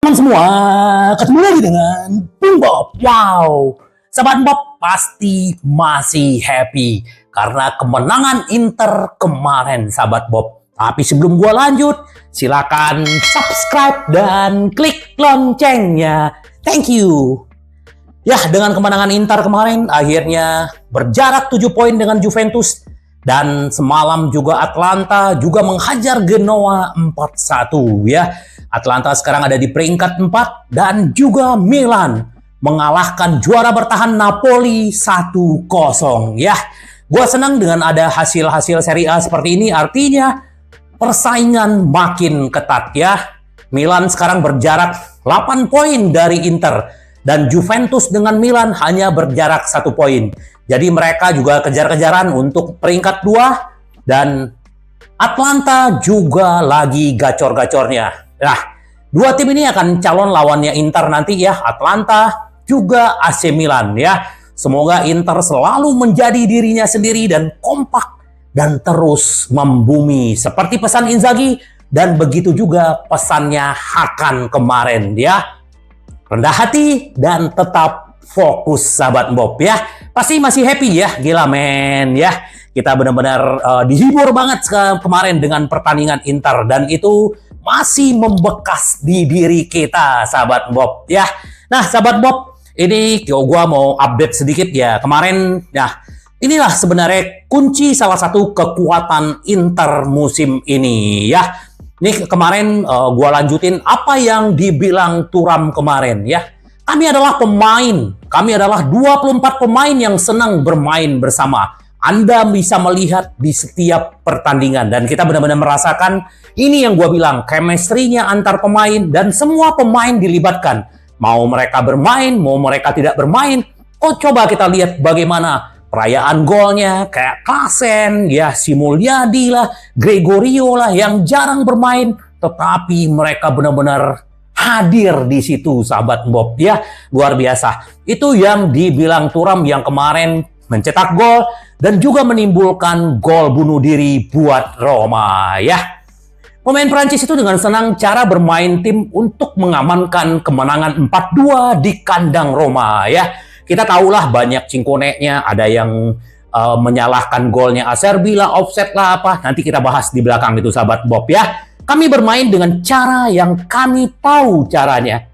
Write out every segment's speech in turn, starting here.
Teman semua, ketemu lagi dengan Bung Bob. Wow, Sobat Bob pasti masih happy karena kemenangan Inter kemarin, Sahabat Bob. Tapi sebelum gua lanjut, silakan subscribe dan klik loncengnya. Thank you. Ya, dengan kemenangan Inter kemarin, akhirnya berjarak 7 poin dengan Juventus. Dan semalam juga Atalanta juga menghajar Genoa 4-1 ya. Atalanta sekarang ada di peringkat 4 dan juga Milan mengalahkan juara bertahan Napoli 1-0 ya. Gua senang dengan ada hasil-hasil Serie A seperti ini, artinya persaingan makin ketat ya. Milan sekarang berjarak 8 poin dari Inter dan Juventus dengan Milan hanya berjarak 1 poin. Jadi mereka juga kejar-kejaran untuk peringkat 2 dan Atalanta juga lagi gacor-gacornya. Nah, dua tim ini akan calon lawannya Inter nanti ya, Atalanta juga AC Milan ya. Semoga Inter selalu menjadi dirinya sendiri dan kompak dan terus membumi seperti pesan Inzaghi dan begitu juga pesannya Hakan kemarin ya. Rendah hati dan tetap fokus, Sahabat Bob ya. Pasti masih happy ya, gila men ya. Kita benar-benar dihibur banget kemarin dengan pertandingan Inter dan itu masih membekas di diri kita, Sahabat Bob ya. Nah, Sahabat Bob, ini gua mau update sedikit ya. Kemarin, nah inilah sebenarnya kunci salah satu kekuatan Inter musim ini ya. Ini kemarin gua lanjutin apa yang dibilang Thuram kemarin ya. Kami adalah pemain, kami adalah 24 pemain yang senang bermain bersama. Anda bisa melihat di setiap pertandingan dan kita benar-benar merasakan ini yang gue bilang, chemistry-nya antar pemain dan semua pemain dilibatkan. Mau mereka bermain, mau mereka tidak bermain. Oh, coba kita lihat bagaimana perayaan golnya, kayak Klasen, ya Simulyadi lah, Gregorio lah yang jarang bermain, tetapi mereka benar-benar hadir di situ, Sahabat Bob ya, luar biasa. Itu yang dibilang Thuram yang kemarin mencetak gol dan juga menimbulkan gol bunuh diri buat Roma ya. Pemain Prancis itu dengan senang cara bermain tim untuk mengamankan kemenangan 4-2 di kandang Roma ya. Kita tahulah banyak cingkoneknya, ada yang menyalahkan golnya Acerbi lah, offset lah apa. Nanti kita bahas di belakang itu, Sahabat Bob ya. Kami bermain dengan cara yang kami tahu caranya,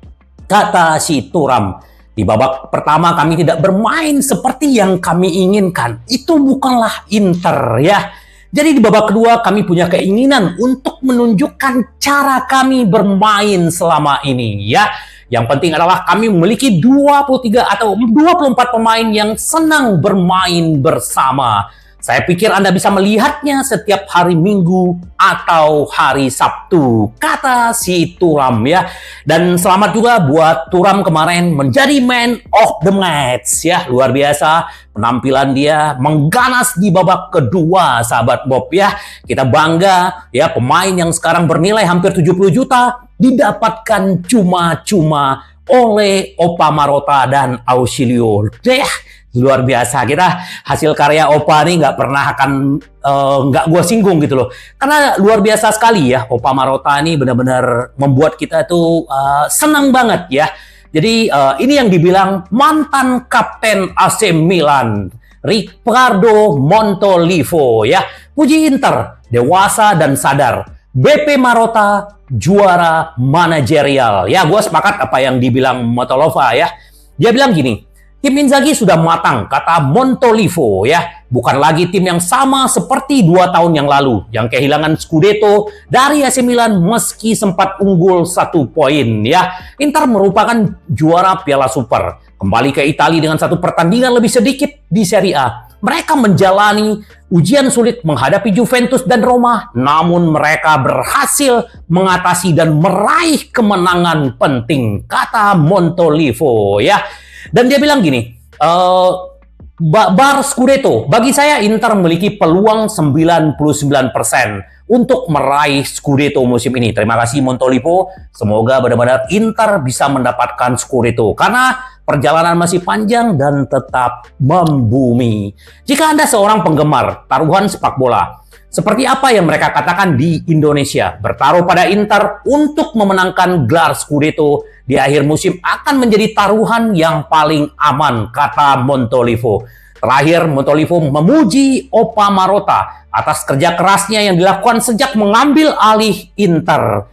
kata si Thuram. Di babak pertama kami tidak bermain seperti yang kami inginkan. Itu bukanlah Inter ya. Jadi di babak kedua kami punya keinginan untuk menunjukkan cara kami bermain selama ini ya. Yang penting adalah kami memiliki 23 atau 24 pemain yang senang bermain bersama. Saya pikir Anda bisa melihatnya setiap hari Minggu atau hari Sabtu, kata si Thuram ya. Dan selamat juga buat Thuram kemarin menjadi man of the match ya. Luar biasa penampilan dia mengganas di babak kedua, Sahabat Bob ya. Kita bangga ya, pemain yang sekarang bernilai hampir 70 juta didapatkan cuma-cuma oleh Opa Marotta dan Ausilio. Luar biasa, kita hasil karya Opa nih nggak pernah akan nggak gue singgung gitu loh, karena luar biasa sekali ya. Opa Marotta ini benar-benar membuat kita tuh senang banget ya. Jadi ini yang dibilang mantan kapten AC Milan, Riccardo Montolivo ya. Puji Inter, dewasa dan sadar. BP Marotta juara manajerial ya. Gue sepakat apa yang dibilang Montolivo ya. Dia bilang gini, tim Inzaghi sudah matang, kata Montolivo ya. Bukan lagi tim yang sama seperti 2 tahun yang lalu, yang kehilangan Scudetto dari AC Milan meski sempat unggul 1 poin ya. Inter merupakan juara Piala Super, kembali ke Italia dengan 1 pertandingan lebih sedikit di Serie A. Mereka menjalani ujian sulit menghadapi Juventus dan Roma, namun mereka berhasil mengatasi dan meraih kemenangan penting, kata Montolivo ya. Dan dia bilang gini, bar Scudetto, bagi saya Inter memiliki peluang 99% untuk meraih Scudetto musim ini. Terima kasih Montolivo, semoga benar-benar Inter bisa mendapatkan Scudetto karena perjalanan masih panjang dan tetap membumi. Jika Anda seorang penggemar taruhan sepak bola, Seperti apa yang mereka katakan di Indonesia, bertaruh pada Inter untuk memenangkan gelar Scudetto di akhir musim akan menjadi taruhan yang paling aman, kata Montolivo. Terakhir, Montolivo memuji Opa Marotta atas kerja kerasnya yang dilakukan sejak mengambil alih Inter.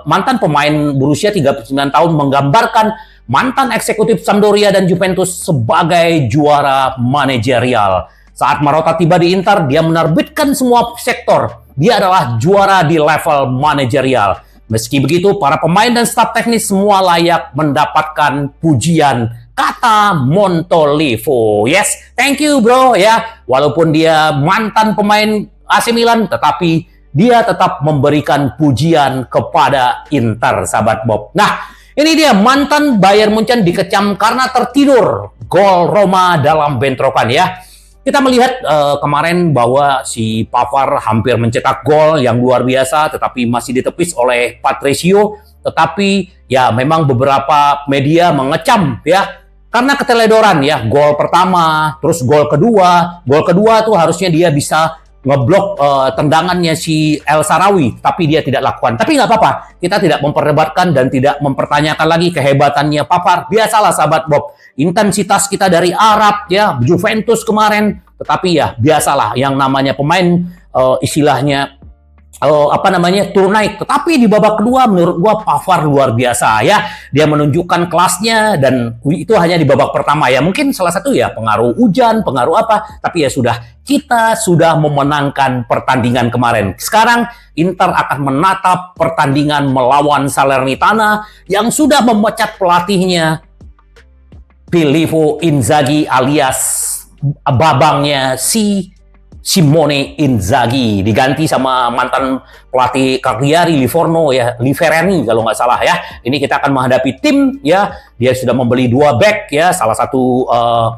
Mantan pemain berusia 39 tahun menggambarkan mantan eksekutif Sampdoria dan Juventus sebagai juara manajerial. Saat Marotta tiba di Inter, dia menerbitkan semua sektor. Dia adalah juara di level manajerial. Meski begitu, para pemain dan staf teknis semua layak mendapatkan pujian, kata Montolivo. Yes, thank you bro ya. Walaupun dia mantan pemain AC Milan, tetapi dia tetap memberikan pujian kepada Inter, sahabat Bob. Nah, ini dia mantan Bayern Munchen dikecam karena tertidur gol Roma dalam bentrokan ya. Kita melihat kemarin bahwa si Pavard hampir mencetak gol yang luar biasa, tetapi masih ditepis oleh Patricio. Tetapi ya memang beberapa media mengecam ya, karena keteledoran ya. Gol pertama, terus gol kedua tuh harusnya dia bisa ngeblok tendangannya si El Shaarawy, tapi dia tidak lakukan. Tapi nggak apa-apa, kita tidak memperdebatkan dan tidak mempertanyakan lagi kehebatannya Pavard. Biasalah sahabat Bob, intensitas kita dari Arab ya, Juventus kemarin, tetapi ya biasalah yang namanya pemain istilahnya turun naik. Tetapi di babak kedua menurut gua Pavard luar biasa ya. Dia menunjukkan kelasnya dan itu hanya di babak pertama ya. Mungkin salah satu ya pengaruh hujan, pengaruh apa, tapi ya kita sudah memenangkan pertandingan kemarin. Sekarang Inter akan menatap pertandingan melawan Salernitana yang sudah memecat pelatihnya Filippo Inzaghi alias babangnya si Simone Inzaghi, diganti sama mantan pelatih Cagliari Liverani kalau nggak salah ya. Ini kita akan menghadapi tim ya, dia sudah membeli 2 back ya, salah satu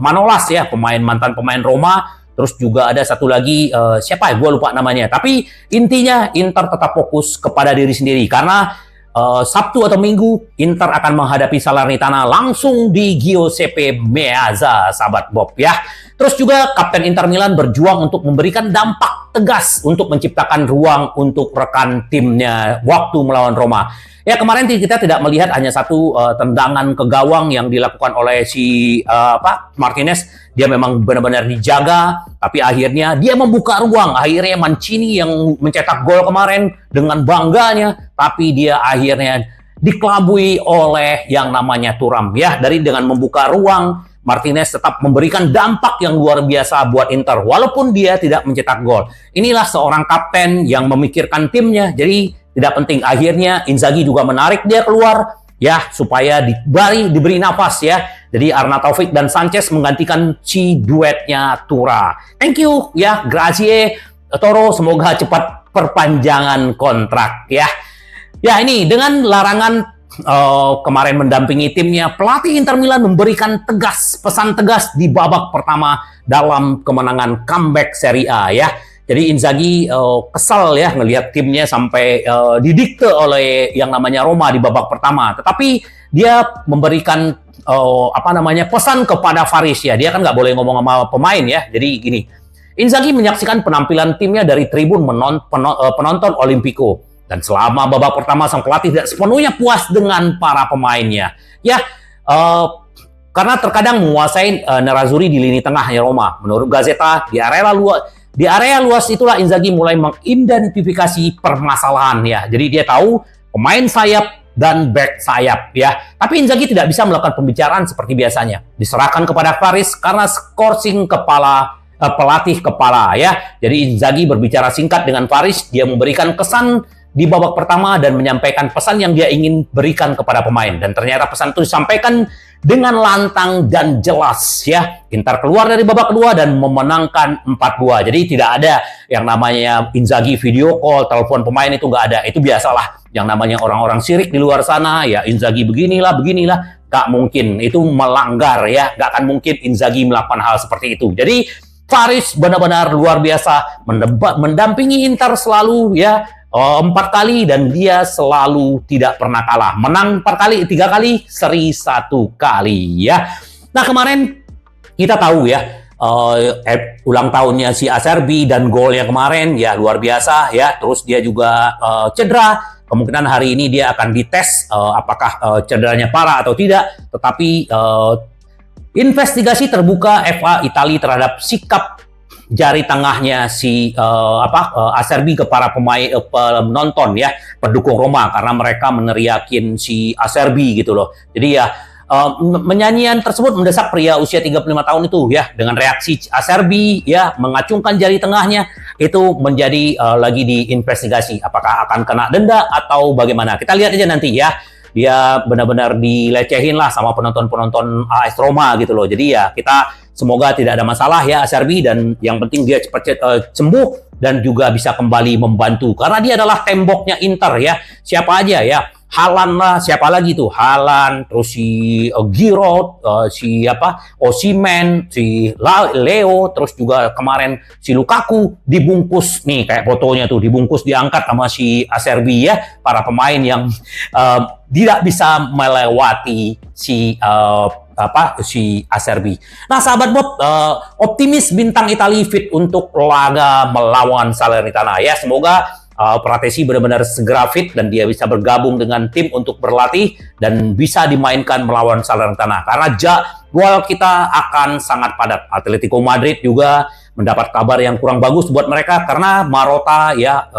Manolas ya, mantan pemain Roma. Terus juga ada satu lagi siapa ya, gue lupa namanya. Tapi intinya Inter tetap fokus kepada diri sendiri karena Sabtu atau Minggu Inter akan menghadapi Salernitana langsung di Giuseppe Meazza, sahabat Bob ya. Terus juga Kapten Inter Milan berjuang untuk memberikan dampak tegas untuk menciptakan ruang untuk rekan timnya waktu melawan Roma. Ya kemarin kita tidak melihat hanya satu tendangan ke gawang yang dilakukan oleh si Martinez. Dia memang benar-benar dijaga, tapi akhirnya dia membuka ruang. Akhirnya Mancini yang mencetak gol kemarin dengan bangganya, tapi dia akhirnya dikelabui oleh yang namanya Thuram ya. Dengan membuka ruang, Martinez tetap memberikan dampak yang luar biasa buat Inter walaupun dia tidak mencetak gol. Inilah seorang kapten yang memikirkan timnya. Jadi tidak penting. Akhirnya Inzaghi juga menarik dia keluar ya supaya diberi nafas ya. Jadi Arna Taufik dan Sanchez menggantikan si duetnya Tura. Thank you ya, grazie Toro, semoga cepat perpanjangan kontrak ya. Ya ini dengan larangan kemarin mendampingi timnya, pelatih Inter Milan memberikan pesan tegas di babak pertama dalam kemenangan comeback Serie A ya. Jadi Inzaghi kesal ya ngelihat timnya sampai didikte oleh yang namanya Roma di babak pertama. Tetapi dia memberikan pesan kepada Faris ya. Dia kan nggak boleh ngomong sama pemain ya. Jadi gini, Inzaghi menyaksikan penampilan timnya dari tribun penonton Olimpico. Dan selama babak pertama sang pelatih tidak sepenuhnya puas dengan para pemainnya. Ya, karena terkadang menguasai Nerazzurri di lini tengahnya Roma. Menurut Gazzetta, di area luas itulah Inzaghi mulai mengidentifikasi permasalahan ya. Jadi dia tahu pemain sayap dan back sayap ya. Tapi Inzaghi tidak bisa melakukan pembicaraan seperti biasanya. Diserahkan kepada Faris karena skorsing pelatih kepala ya. Jadi Inzaghi berbicara singkat dengan Faris, dia memberikan kesan di babak pertama dan menyampaikan pesan yang dia ingin berikan kepada pemain. Dan ternyata pesan itu disampaikan dengan lantang dan jelas ya. Inter keluar dari babak kedua dan memenangkan 4-2. Jadi tidak ada yang namanya Inzaghi video call, telepon pemain, itu nggak ada. Itu biasalah yang namanya orang-orang sirik di luar sana ya. Inzaghi beginilah. Nggak mungkin, itu melanggar ya. Nggak akan mungkin Inzaghi melakukan hal seperti itu. Jadi Faris benar-benar luar biasa mendampingi Inter selalu ya. 4 kali dan dia selalu tidak pernah kalah. Menang 3 kali, seri 1 kali ya. Nah kemarin kita tahu ya, ulang tahunnya si Acerbi dan golnya kemarin ya luar biasa ya. Terus dia juga cedera. Kemungkinan hari ini dia akan dites apakah cederanya parah atau tidak. Tetapi investigasi terbuka FA Italia terhadap sikap jari tengahnya si Acerbi ke para pemain penonton ya, pendukung Roma, karena mereka meneriakin si Acerbi gitu loh. Jadi ya menyanyian tersebut mendesak pria usia 35 tahun itu ya, dengan reaksi Acerbi ya mengacungkan jari tengahnya itu menjadi lagi diinvestigasi apakah akan kena denda atau bagaimana. Kita lihat aja nanti ya. Dia benar-benar dilecehin lah sama penonton-penonton AS Roma gitu loh. Jadi ya kita semoga tidak ada masalah ya Acerbi, dan yang penting dia cepat sembuh dan juga bisa kembali membantu karena dia adalah temboknya Inter ya. Siapa aja ya, Haaland lah, siapa lagi tuh, Haaland, terus si Giroud, si Osimhen, si Leo, terus juga kemarin si Lukaku dibungkus nih kayak fotonya tuh, dibungkus diangkat sama si Acerbi ya, para pemain yang tidak bisa melewati si Acerbi. Nah, sahabat Bob, optimis bintang Italia fit untuk laga melawan Salernitana ya. Semoga Pratesi benar-benar segera fit dan dia bisa bergabung dengan tim untuk berlatih dan bisa dimainkan melawan Salernitana. Karena jadwal kita akan sangat padat. Atletico Madrid juga mendapat kabar yang kurang bagus buat mereka karena Morata ya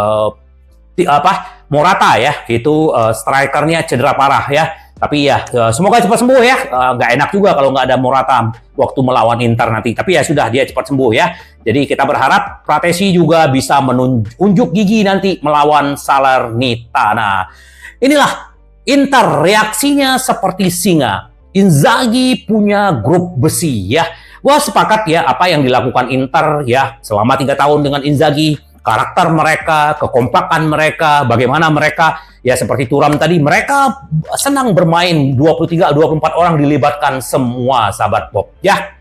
itu strikernya cedera parah ya. Tapi ya semoga cepat sembuh ya. Nggak enak juga kalau nggak ada Morata waktu melawan Inter nanti. Tapi ya sudah, dia cepat sembuh ya. Jadi kita berharap Pratesi juga bisa menunjuk gigi nanti melawan Salernitana. Inilah Inter, reaksinya seperti singa. Inzaghi punya grup besi ya. Wah, sepakat ya apa yang dilakukan Inter ya selama 3 tahun dengan Inzaghi. Karakter mereka, kekompakan mereka, bagaimana mereka, ya seperti Thuram tadi, mereka senang bermain 23-24 orang dilibatkan semua, sahabat Bob. Ya,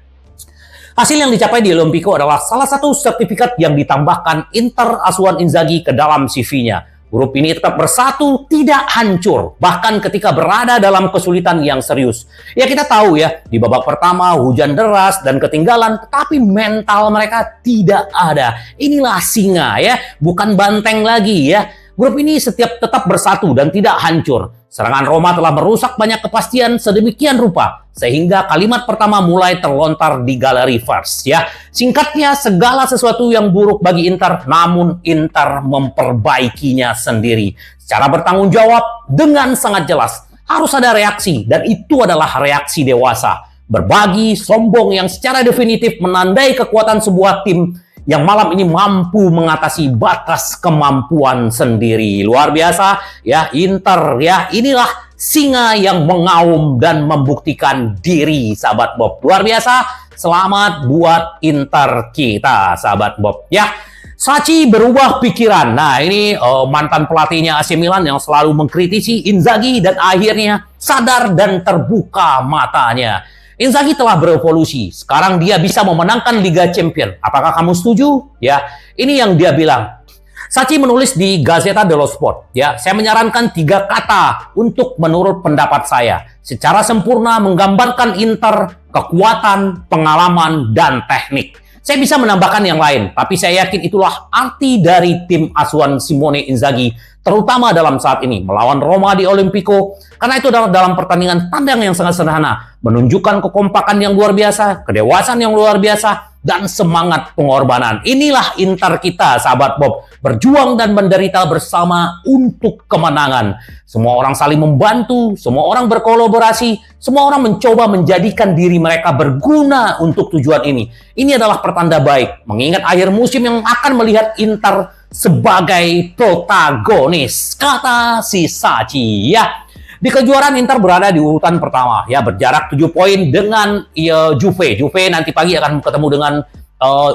hasil yang dicapai di Olimpico adalah salah satu sertifikat yang ditambahkan Inter asuhan Inzaghi ke dalam CV-nya. Grup ini tetap bersatu, tidak hancur, bahkan ketika berada dalam kesulitan yang serius. Ya kita tahu ya, di babak pertama hujan deras dan ketinggalan, tetapi mental mereka tidak ada. Inilah singa ya, bukan banteng lagi ya. Grup ini tetap bersatu dan tidak hancur. Serangan Roma telah merusak banyak kepastian sedemikian rupa, sehingga kalimat pertama mulai terlontar di galeri first ya. Singkatnya, segala sesuatu yang buruk bagi Inter, namun Inter memperbaikinya sendiri. Secara bertanggung jawab dengan sangat jelas. Harus ada reaksi, dan itu adalah reaksi dewasa. Berbagi, sombong yang secara definitif menandai kekuatan sebuah tim yang malam ini mampu mengatasi batas kemampuan sendiri. Luar biasa ya Inter ya. Inilah singa yang mengaum dan membuktikan diri, sahabat Bob. Luar biasa. Selamat buat Inter kita, sahabat Bob ya. Sacchi berubah pikiran. Nah, ini mantan pelatihnya AC Milan yang selalu mengkritisi Inzaghi dan akhirnya sadar dan terbuka matanya. Inzaghi telah berevolusi. Sekarang dia bisa memenangkan Liga Champions. Apakah kamu setuju? Ya, ini yang dia bilang. Sacchi menulis di Gazzetta dello Sport. Ya, saya menyarankan 3 kata untuk menurut pendapat saya. Secara sempurna menggambarkan Inter, kekuatan, pengalaman, dan teknik. Saya bisa menambahkan yang lain, tapi saya yakin itulah arti dari tim asuhan Simone Inzaghi, terutama dalam saat ini melawan Roma di Olimpico, karena itu adalah dalam pertandingan tandang yang sangat sederhana, menunjukkan kekompakan yang luar biasa, kedewasaan yang luar biasa, dan semangat pengorbanan. Inilah Inter kita, sahabat Bob, berjuang dan menderita bersama untuk kemenangan. Semua orang saling membantu, semua orang berkolaborasi, semua orang mencoba menjadikan diri mereka berguna untuk tujuan ini. Ini adalah pertanda baik, mengingat akhir musim yang akan melihat Inter sebagai protagonis, kata si Sacchi ya. Di kejuaraan Inter berada di urutan pertama ya, berjarak 7 poin dengan Juve. Juve nanti pagi akan ketemu dengan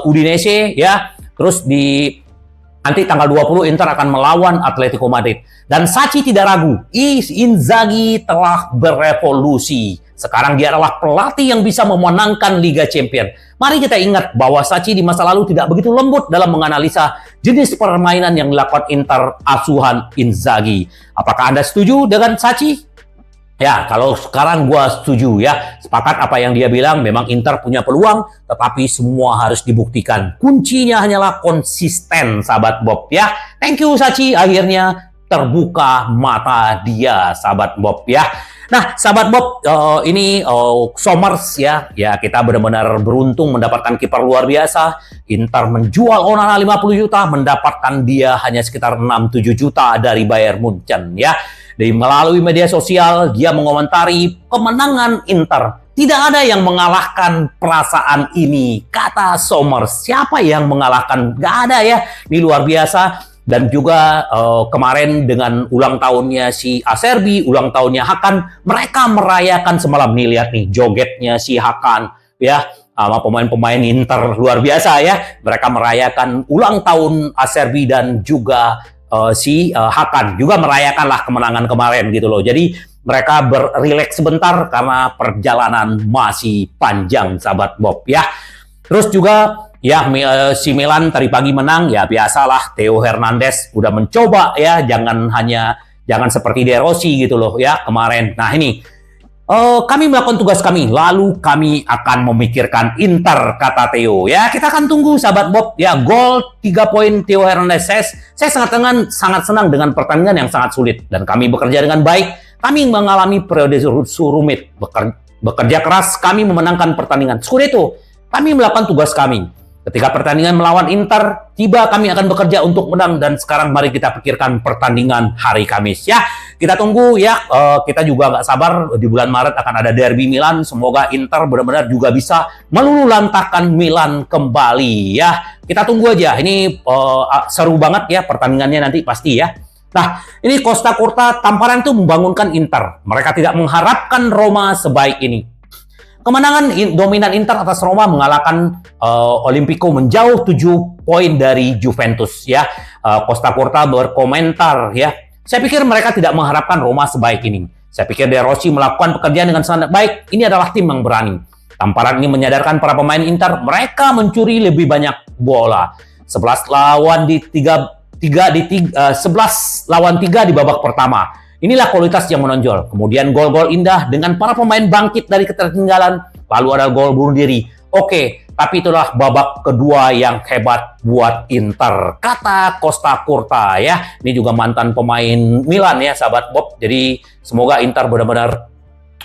Udinese ya. Terus nanti tanggal 20 Inter akan melawan Atletico Madrid. Dan Sacchi tidak ragu, Inzaghi telah berevolusi. Sekarang dia adalah pelatih yang bisa memenangkan Liga Champions. Mari kita ingat bahwa Sacchi di masa lalu tidak begitu lembut dalam menganalisa jenis permainan yang dilakukan Inter asuhan Inzaghi. Apakah Anda setuju dengan Sacchi? Ya, kalau sekarang gua setuju ya. Sepakat apa yang dia bilang, memang Inter punya peluang, tetapi semua harus dibuktikan. Kuncinya hanyalah konsisten, sahabat Bob ya. Thank you Sachi, akhirnya terbuka mata dia, sahabat Bob ya. Nah, sahabat Bob, ini Somers ya. Ya, kita benar-benar beruntung mendapatkan kiper luar biasa. Inter menjual Onana 50 juta, mendapatkan dia hanya sekitar 6-7 juta dari Bayern Munchen ya. Melalui media sosial, dia mengomentari kemenangan Inter. Tidak ada yang mengalahkan perasaan ini, kata Somers. Siapa yang mengalahkan? Gak ada ya. Ini luar biasa. Dan juga kemarin dengan ulang tahunnya si Acerbi, ulang tahunnya Hakan, mereka merayakan semalam. Nih lihat nih, jogetnya si Hakan ya, sama pemain-pemain Inter luar biasa ya. Mereka merayakan ulang tahun Acerbi dan juga si Hakan juga merayakanlah kemenangan kemarin gitu loh. Jadi mereka berileks sebentar karena perjalanan masih panjang, sahabat Bob ya. Terus juga ya si Milan tadi pagi menang ya, biasalah Theo Hernandez udah mencoba ya, jangan seperti De Rossi gitu loh ya kemarin. Nah ini kami melakukan tugas kami, lalu kami akan memikirkan Inter, kata Theo. Ya, kita akan tunggu, sahabat Bob. Ya, gol 3 poin Theo Hernandez. Saya sangat senang dengan pertandingan yang sangat sulit. Dan kami bekerja dengan baik. Kami mengalami periode rumit. Bekerja keras, kami memenangkan pertandingan. Scudetto, kami melakukan tugas kami. Ketika pertandingan melawan Inter, tiba kami akan bekerja untuk menang. Dan sekarang mari kita pikirkan pertandingan hari Kamis. Ya, kita tunggu ya. Kita juga nggak sabar. Di bulan Maret akan ada derby Milan. Semoga Inter benar-benar juga bisa meluluhlantahkan Milan kembali. Ya, kita tunggu aja. Ini seru banget ya pertandingannya nanti pasti ya. Nah, ini Costa Curta tamparan itu membangunkan Inter. Mereka tidak mengharapkan Roma sebaik ini. Kemenangan dominan Inter atas Roma mengalahkan Olimpico menjauh 7 poin dari Juventus ya. Costa Curta berkomentar ya. Saya pikir mereka tidak mengharapkan Roma sebaik ini. Saya pikir De Rossi melakukan pekerjaan dengan sangat baik. Ini adalah tim yang berani. Tamparan ini menyadarkan para pemain Inter mereka mencuri lebih banyak bola. 11 lawan 3 di babak pertama. Inilah kualitas yang menonjol. Kemudian gol-gol indah dengan para pemain bangkit dari ketertinggalan. Lalu ada gol bunuh diri. Oke, tapi itulah babak kedua yang hebat buat Inter, kata Costa Curta ya. Ini juga mantan pemain Milan ya, sahabat Bob. Jadi semoga Inter benar-benar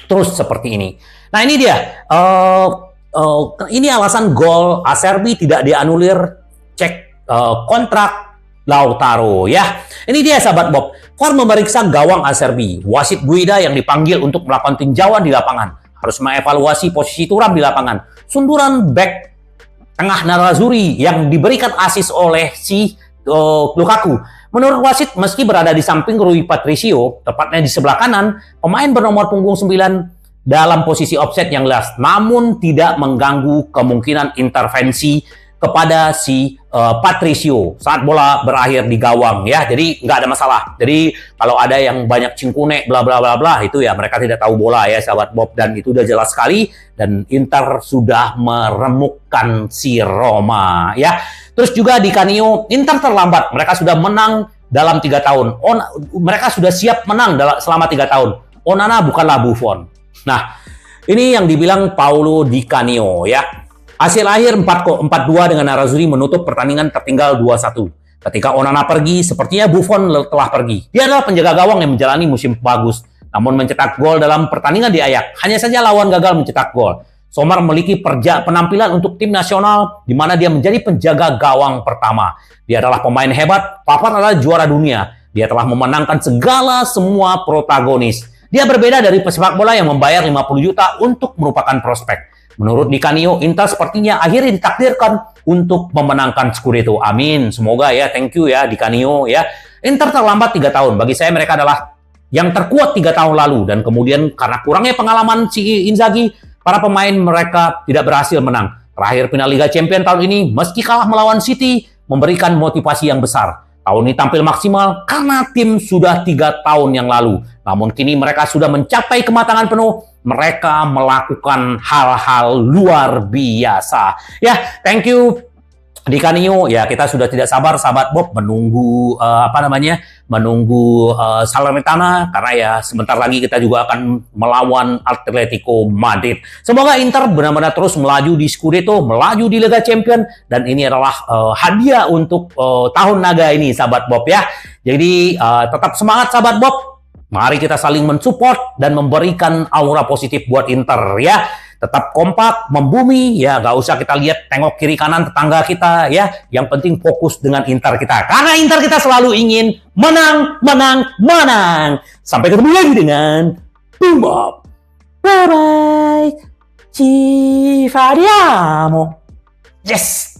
terus seperti ini. Nah ini dia. Ini alasan gol Acerbi tidak dianulir. Cek kontrak Lautaro ya. Ini dia, sahabat Bob. VAR memeriksa gawang Acerbi. Wasit Guida yang dipanggil untuk melakukan tinjauan di lapangan harus mengevaluasi posisi Thuram di lapangan. Sunduran back tengah Nerazzurri yang diberikan asis oleh si Lukaku. Menurut wasit, meski berada di samping Rui Patricio, tepatnya di sebelah kanan, pemain bernomor punggung 9 dalam posisi offset yang jelas, namun tidak mengganggu kemungkinan intervensi kepada si Patricio saat bola berakhir di gawang ya. Jadi nggak ada masalah. Jadi kalau ada yang banyak cingkune bla bla bla bla itu ya mereka tidak tahu bola ya, sahabat Bob, dan itu udah jelas sekali dan Inter sudah meremukkan si Roma ya. Terus juga di Canio, Inter terlambat. Mereka sudah menang dalam 3 tahun. Mereka sudah siap menang selama 3 tahun. Onana bukanlah Buffon. Nah, ini yang dibilang Paulo Di Canio ya. Hasil akhir 4-2 dengan Nerazzurri menutup pertandingan tertinggal 2-1. Ketika Onana pergi, sepertinya Buffon telah pergi. Dia adalah penjaga gawang yang menjalani musim bagus, namun mencetak gol dalam pertandingan di Ajax. Hanya saja lawan gagal mencetak gol. Sommer memiliki penampilan untuk tim nasional di mana dia menjadi penjaga gawang pertama. Dia adalah pemain hebat, Pavard adalah juara dunia. Dia telah memenangkan semua protagonis. Dia berbeda dari pesepak bola yang membayar 50 juta untuk merupakan prospek. Menurut Di Canio, Inter sepertinya akhirnya ditakdirkan untuk memenangkan Scudetto. Amin. Semoga ya. Thank you ya Di Canio ya. Inter terlambat 3 tahun. Bagi saya mereka adalah yang terkuat 3 tahun lalu. Dan kemudian karena kurangnya pengalaman si Inzaghi, para pemain mereka tidak berhasil menang. Terakhir final Liga Champions tahun ini, meski kalah melawan City, memberikan motivasi yang besar. Tahun ini tampil maksimal karena tim sudah 3 tahun yang lalu. Namun kini mereka sudah mencapai kematangan penuh. Mereka melakukan hal-hal luar biasa. Ya, thank you di Canio ya kita sudah tidak sabar sahabat Bob menunggu Salernitana karena ya sebentar lagi kita juga akan melawan Atletico Madrid. Semoga Inter benar-benar terus melaju di Scudetto, melaju di Liga Champions dan ini adalah hadiah untuk tahun naga ini sahabat Bob ya. Jadi tetap semangat sahabat Bob. Mari kita saling mensupport dan memberikan aura positif buat Inter ya. Tetap kompak, membumi, ya nggak usah kita lihat tengok kiri kanan tetangga kita ya. Yang penting fokus dengan Inter kita. Karena Inter kita selalu ingin menang, menang, menang. Sampai ketemu lagi dengan Bob. Bye-bye. Ci vediamo. Yes!